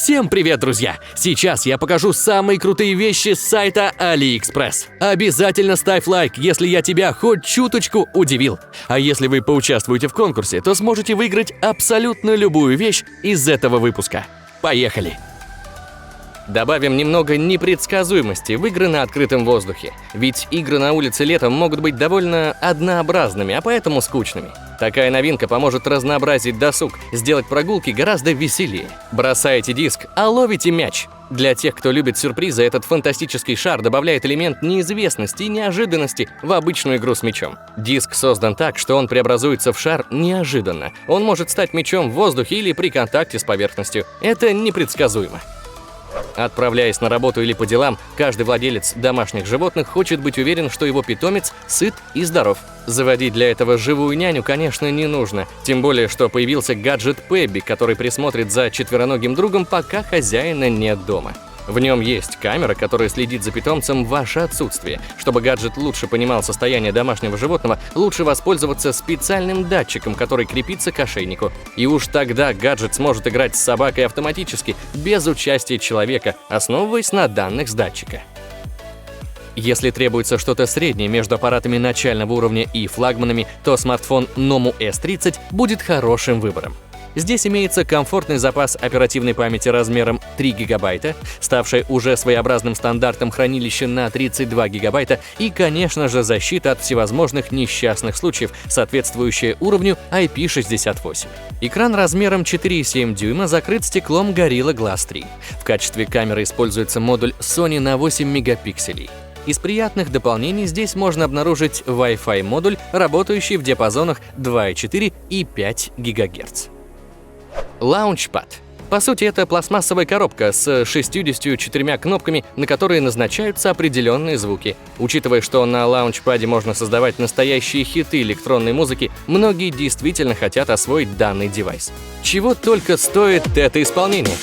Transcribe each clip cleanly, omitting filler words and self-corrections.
Всем привет, друзья! Сейчас я покажу самые крутые вещи с сайта AliExpress. Обязательно ставь лайк, если я тебя хоть чуточку удивил. А если вы поучаствуете в конкурсе, то сможете выиграть абсолютно любую вещь из этого выпуска. Поехали! Добавим немного непредсказуемости в игры на открытом воздухе. Ведь игры на улице летом могут быть довольно однообразными, а поэтому скучными. Такая новинка поможет разнообразить досуг, сделать прогулки гораздо веселее. Бросаете диск, а ловите мяч. Для тех, кто любит сюрпризы, этот фантастический шар добавляет элемент неизвестности и неожиданности в обычную игру с мячом. Диск создан так, что он преобразуется в шар неожиданно. Он может стать мячом в воздухе или при контакте с поверхностью. Это непредсказуемо. Отправляясь на работу или по делам, каждый владелец домашних животных хочет быть уверен, что его питомец сыт и здоров. Заводить для этого живую няню, конечно, не нужно. Тем более, что появился гаджет Пэбби, который присмотрит за четвероногим другом, пока хозяина нет дома. В нем есть камера, которая следит за питомцем в ваше отсутствие. Чтобы гаджет лучше понимал состояние домашнего животного, лучше воспользоваться специальным датчиком, который крепится к ошейнику. И уж тогда гаджет сможет играть с собакой автоматически, без участия человека, основываясь на данных с датчика. Если требуется что-то среднее между аппаратами начального уровня и флагманами, то смартфон Nomu S30 будет хорошим выбором. Здесь имеется комфортный запас оперативной памяти размером 3 гигабайта, ставшее уже своеобразным стандартом хранилище на 32 гигабайта и, конечно же, защита от всевозможных несчастных случаев, соответствующая уровню IP68. Экран размером 4,7 дюйма закрыт стеклом Gorilla Glass 3. В качестве камеры используется модуль Sony на 8 мегапикселей. Из приятных дополнений здесь можно обнаружить Wi-Fi модуль, работающий в диапазонах 2,4 и 5 ГГц. Launchpad. По сути, это пластмассовая коробка с 64 кнопками, на которые назначаются определенные звуки. Учитывая, что на лаунчпаде можно создавать настоящие хиты электронной музыки, многие действительно хотят освоить данный девайс. Чего только стоит это исполнение!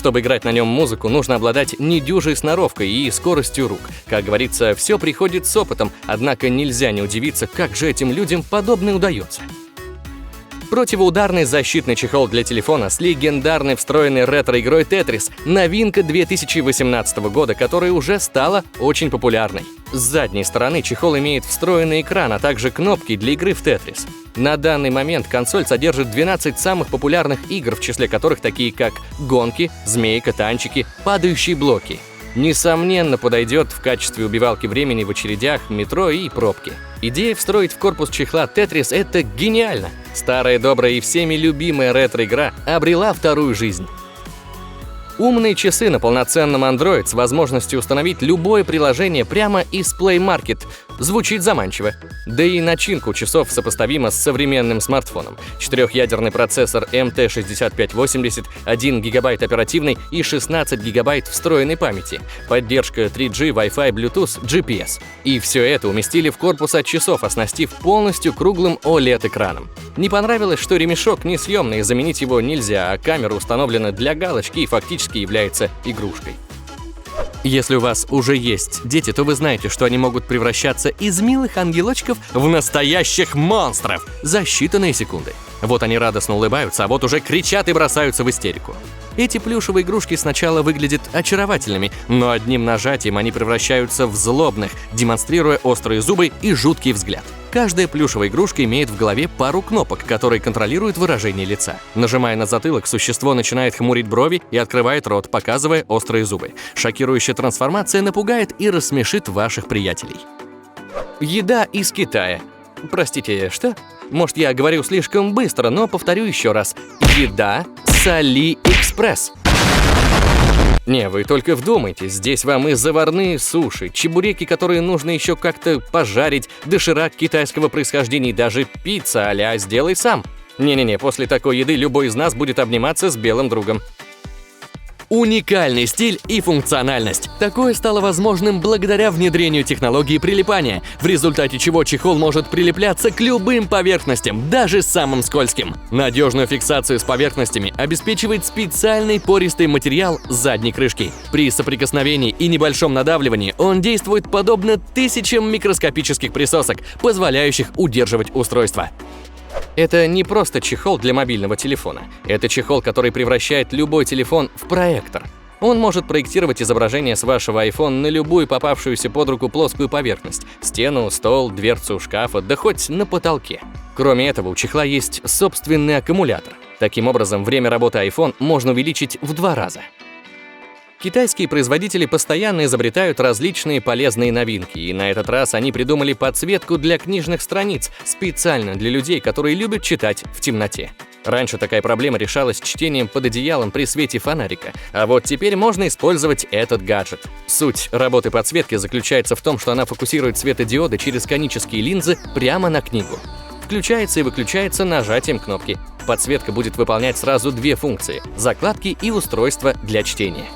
Чтобы играть на нем музыку, нужно обладать недюжей сноровкой и скоростью рук. Как говорится, все приходит с опытом, однако нельзя не удивиться, как же этим людям подобное удается. Противоударный защитный чехол для телефона с легендарной встроенной ретро-игрой Tetris – новинка 2018 года, которая уже стала очень популярной. С задней стороны чехол имеет встроенный экран, а также кнопки для игры в Tetris. На данный момент консоль содержит 12 самых популярных игр, в числе которых такие как гонки, змейка, танчики, падающие блоки. Несомненно, подойдет в качестве убивалки времени в очередях, метро и пробки. Идея встроить в корпус чехла Tetris – это гениально! Старая, добрая и всеми любимая ретро-игра обрела вторую жизнь. Умные часы на полноценном Android с возможностью установить любое приложение прямо из Play Market. Звучит заманчиво. Да и начинка у часов сопоставима с современным смартфоном. 4-ядерный процессор MT6580, 1 гигабайт оперативной и 16 гигабайт встроенной памяти, поддержка 3G, Wi-Fi, Bluetooth, GPS. И все это уместили в корпус от часов, оснастив полностью круглым OLED-экраном. Не понравилось, что ремешок несъемный, и заменить его нельзя, а камера установлена для галочки и фактически является игрушкой. Если у вас уже есть дети, то вы знаете, что они могут превращаться из милых ангелочков в настоящих монстров за считанные секунды. Вот они радостно улыбаются, а вот уже кричат и бросаются в истерику. Эти плюшевые игрушки сначала выглядят очаровательными, но одним нажатием они превращаются в злобных, демонстрируя острые зубы и жуткий взгляд. Каждая плюшевая игрушка имеет в голове пару кнопок, которые контролируют выражение лица. Нажимая на затылок, существо начинает хмурить брови и открывает рот, показывая острые зубы. Шокирующая трансформация напугает и рассмешит ваших приятелей. Еда из Китая. Простите, что? Может, я говорю слишком быстро, но повторю еще раз. Еда с AliExpress. Не, вы только вдумайтесь, здесь вам и заварные суши, чебуреки, которые нужно еще как-то пожарить, доширак китайского происхождения и даже пицца а-ля «сделай сам». Не-не-не, после такой еды любой из нас будет обниматься с белым другом. Уникальный стиль и функциональность. Такое стало возможным благодаря внедрению технологии прилипания, в результате чего чехол может прилепляться к любым поверхностям, даже самым скользким. Надежную фиксацию с поверхностями обеспечивает специальный пористый материал задней крышки. При соприкосновении и небольшом надавливании он действует подобно тысячам микроскопических присосок, позволяющих удерживать устройство. Это не просто чехол для мобильного телефона. Это чехол, который превращает любой телефон в проектор. Он может проектировать изображение с вашего iPhone на любую попавшуюся под руку плоскую поверхность – стену, стол, дверцу шкафа, да хоть на потолке. Кроме этого, у чехла есть собственный аккумулятор. Таким образом, время работы iPhone можно увеличить в 2 раза. Китайские производители постоянно изобретают различные полезные новинки, и на этот раз они придумали подсветку для книжных страниц специально для людей, которые любят читать в темноте. Раньше такая проблема решалась чтением под одеялом при свете фонарика, а вот теперь можно использовать этот гаджет. Суть работы подсветки заключается в том, что она фокусирует светодиоды через конические линзы прямо на книгу. Включается и выключается нажатием кнопки. Подсветка будет выполнять сразу 2 функции – закладки и устройство для чтения.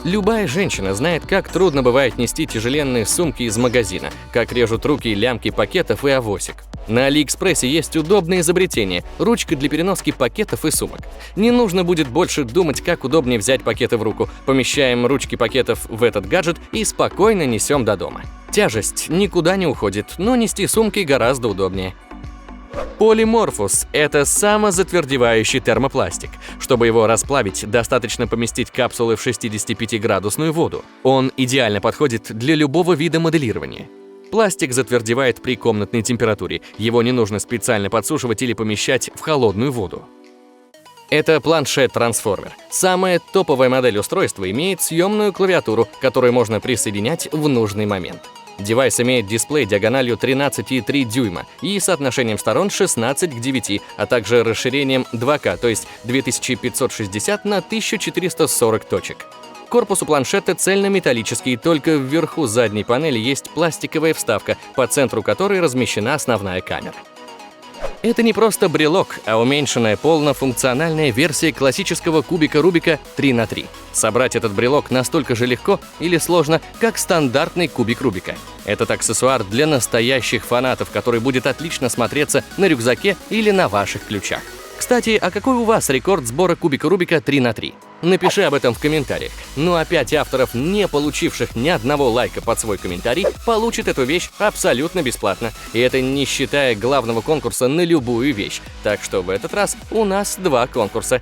Любая женщина знает, как трудно бывает нести тяжеленные сумки из магазина, как режут руки лямки пакетов и авосик. На Алиэкспрессе есть удобное изобретение – ручка для переноски пакетов и сумок. Не нужно будет больше думать, как удобнее взять пакеты в руку. Помещаем ручки пакетов в этот гаджет и спокойно несем до дома. Тяжесть никуда не уходит, но нести сумки гораздо удобнее. Полиморфус – это самозатвердевающий термопластик. Чтобы его расплавить, достаточно поместить капсулы в 65-градусную воду. Он идеально подходит для любого вида моделирования. Пластик затвердевает при комнатной температуре. Его не нужно специально подсушивать или помещать в холодную воду. Это планшет-трансформер. Самая топовая модель устройства имеет съемную клавиатуру, которую можно присоединять в нужный момент. Девайс имеет дисплей диагональю 13,3 дюйма и соотношением сторон 16 к 9, а также расширением 2К, то есть 2560 на 1440 точек. Корпус у планшета цельнометаллический, только вверху задней панели есть пластиковая вставка, по центру которой размещена основная камера. Это не просто брелок, а уменьшенная полнофункциональная версия классического кубика Рубика 3х3. Собрать этот брелок настолько же легко или сложно, как стандартный кубик Рубика. Этот аксессуар для настоящих фанатов, который будет отлично смотреться на рюкзаке или на ваших ключах. Кстати, а какой у вас рекорд сбора кубика Рубика 3х3? Напиши об этом в комментариях. Ну а 5 авторов, не получивших ни одного лайка под свой комментарий, получат эту вещь абсолютно бесплатно. И это не считая главного конкурса на любую вещь. Так что в этот раз у нас 2 конкурса.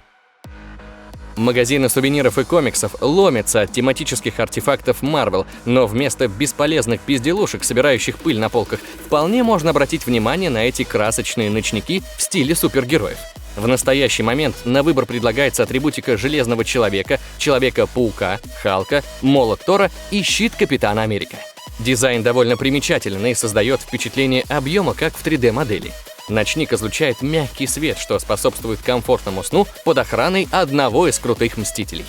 Магазины сувениров и комиксов ломятся от тематических артефактов Marvel, но вместо бесполезных безделушек, собирающих пыль на полках, вполне можно обратить внимание на эти красочные ночники в стиле супергероев. В настоящий момент на выбор предлагается атрибутика Железного Человека, Человека-паука, Халка, Молот Тора и щит Капитана Америка. Дизайн довольно примечательный и создает впечатление объема, как в 3D-модели. Ночник излучает мягкий свет, что способствует комфортному сну под охраной одного из крутых мстителей.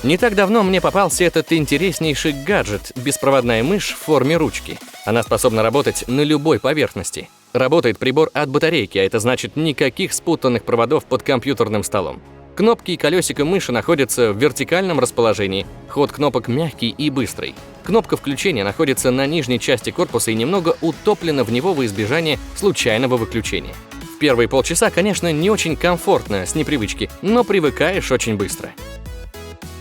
Не так давно мне попался этот интереснейший гаджет – беспроводная мышь в форме ручки. Она способна работать на любой поверхности. Работает прибор от батарейки, а это значит никаких спутанных проводов под компьютерным столом. Кнопки и колесико мыши находятся в вертикальном расположении. Ход кнопок мягкий и быстрый. Кнопка включения находится на нижней части корпуса и немного утоплена в него во избежание случайного выключения. В первые полчаса, конечно, не очень комфортно с непривычки, но привыкаешь очень быстро.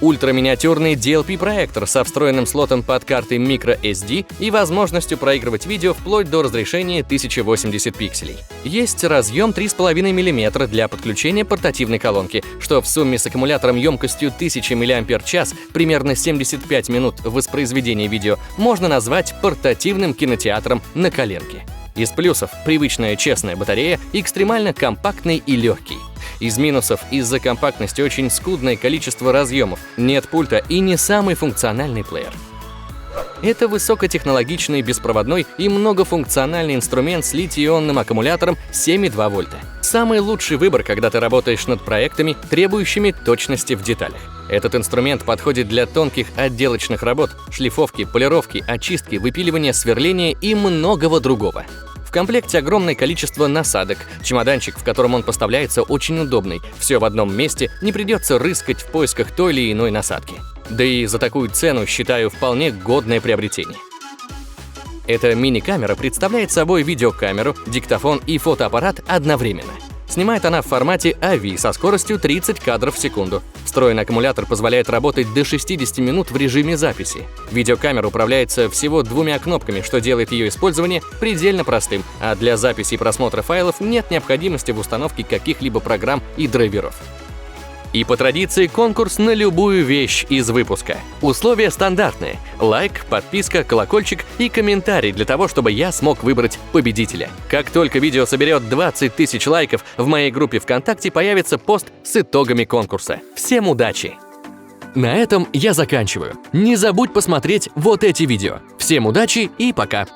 Ультраминиатюрный DLP-проектор со встроенным слотом под картой microSD и возможностью проигрывать видео вплоть до разрешения 1080 пикселей. Есть разъем 3,5 мм для подключения портативной колонки, что в сумме с аккумулятором емкостью 1000 мАч, примерно 75 минут воспроизведения видео, можно назвать портативным кинотеатром на коленке. Из плюсов – привычная честная батарея, экстремально компактный и легкий. Из минусов – из-за компактности очень скудное количество разъемов, нет пульта и не самый функциональный плеер. Это высокотехнологичный беспроводной и многофункциональный инструмент с литий-ионным аккумулятором 7,2 вольта. Самый лучший выбор, когда ты работаешь над проектами, требующими точности в деталях. Этот инструмент подходит для тонких отделочных работ, шлифовки, полировки, очистки, выпиливания, сверления и многого другого. В комплекте огромное количество насадок. Чемоданчик, в котором он поставляется, очень удобный. Все в одном месте, не придется рыскать в поисках той или иной насадки. Да и за такую цену считаю вполне годное приобретение. Эта мини-камера представляет собой видеокамеру, диктофон и фотоаппарат одновременно. Снимает она в формате AV со скоростью 30 кадров в секунду. Встроенный аккумулятор позволяет работать до 60 минут в режиме записи. Видеокамера управляется всего 2 кнопками, что делает ее использование предельно простым, а для записи и просмотра файлов нет необходимости в установке каких-либо программ и драйверов. И по традиции конкурс на любую вещь из выпуска. Условия стандартные: лайк, подписка, колокольчик и комментарий для того, чтобы я смог выбрать победителя. Как только видео соберет 20 тысяч лайков, в моей группе ВКонтакте появится пост с итогами конкурса. Всем удачи! На этом я заканчиваю. Не забудь посмотреть вот эти видео. Всем удачи и пока!